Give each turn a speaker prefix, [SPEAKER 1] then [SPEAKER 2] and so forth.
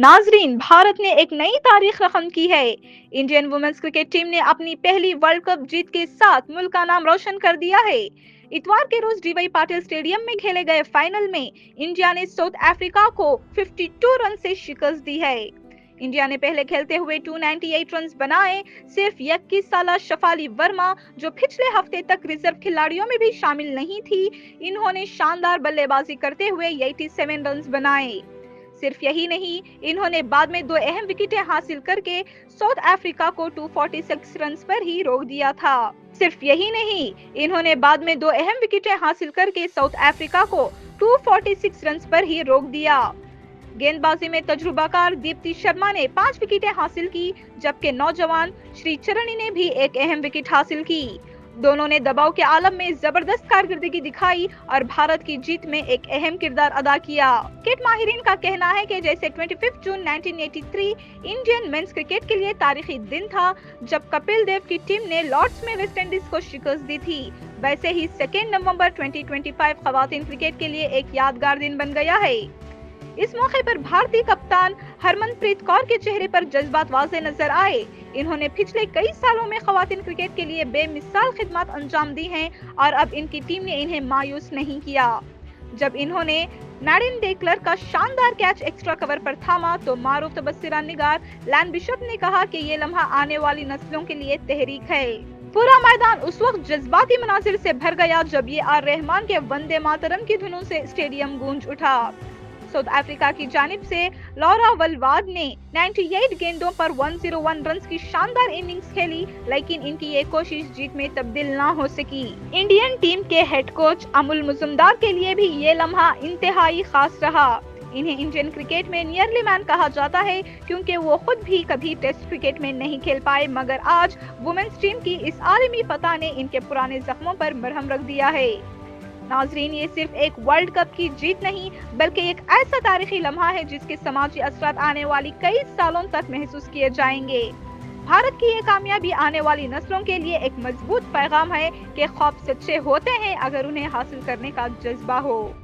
[SPEAKER 1] नाजरीन, भारत ने एक नई तारीख रकम की है। इंडियन वुमेन्स क्रिकेट टीम ने अपनी पहली वर्ल्ड कप जीत के साथ मुल्क का नाम रोशन कर दिया है। इतवार के रोज डीवाई पाटिल स्टेडियम में खेले गए फाइनल में इंडिया ने साउथ अफ्रीका को 52 रन से शिकस्त दी है। इंडिया ने पहले खेलते हुए 298 रन बनाए। सिर्फ 21 साला शफाली वर्मा, जो पिछले हफ्ते तक रिजर्व खिलाड़ियों में भी शामिल नहीं थी, इन्होंने शानदार बल्लेबाजी करते हुए 87 रन बनाए। सिर्फ यही नहीं, इन्होंने बाद में 2 अहम विकेटें हासिल करके साउथ अफ्रीका को 246 रन पर ही रोक दिया था। सिर्फ यही नहीं, इन्होंने बाद में 2 अहम विकेटें हासिल करके साउथ अफ्रीका को 246 रन पर ही रोक दिया। गेंदबाजी में तजुर्बाकार दीप्ति शर्मा ने 5 विकेटें हासिल की, जबकि नौजवान श्रीचरणी ने भी एक अहम विकेट हासिल की। दोनों ने दबाव के आलम में जबरदस्त कारकर्दगी दिखाई और भारत की जीत में एक अहम किरदार अदा किया। क्रिकेट माहिरीन का कहना है कि जैसे 25 जून 1983 इंडियन मेंस क्रिकेट के लिए तारीखी दिन था, जब कपिल देव की टीम ने लॉर्ड्स में वेस्ट इंडीज को शिकस्त दी थी, वैसे ही 2 नवंबर 2025 खवातीन क्रिकेट के लिए एक यादगार दिन बन गया है। इस मौके पर भारतीय कप्तान हरमनप्रीत कौर के चेहरे पर जज्बात वाज़ेह नजर आए। इन्होंने पिछले कई सालों में खवातीन क्रिकेट के लिए बेमिसाल खिदमत अंजाम दी हैं और अब इनकी टीम ने इन्हें मायूस नहीं किया। जब इन्होंने नाडिन डेक्लर का शानदार कैच एक्स्ट्रा कवर पर थामा, तो मारूफ तबस्सुरा निगार लैन बिशप ने कहा कि ये लम्हा आने वाली नस्लों के लिए तहरीक है। पूरा मैदान उस वक्त जज्बाती मनाजिर से भर गया जब ये आर रहमान के वंदे मातरम की धुनों से स्टेडियम गूंज उठा। साउथ अफ्रीका की जानिब से लॉरा वलवाद ने 98 गेंदों पर 101 रन की शानदार इनिंग्स खेली, लेकिन इनकी ये कोशिश जीत में तब्दील ना हो सकी। इंडियन टीम के हेड कोच अमुल मुजुमदार के लिए भी ये लम्हा इंतहाई खास रहा। इन्हें इंडियन क्रिकेट में नियरली मैन कहा जाता है, क्योंकि वो खुद भी कभी टेस्ट क्रिकेट में नहीं खेल पाए, मगर आज वुमेन्स टीम की इस आलमी फतह ने इनके पुराने जख्मों पर मरहम रख दिया है। नाजरीन, ये सिर्फ एक वर्ल्ड कप की जीत नहीं, बल्कि एक ऐसा तारीखी लम्हा है जिसके समाजी असरात आने वाली कई सालों तक महसूस किए जाएंगे। भारत की ये कामयाबी आने वाली नस्लों के लिए एक मजबूत पैगाम है कि ख्वाब सच्चे होते हैं अगर उन्हें हासिल करने का जज्बा हो।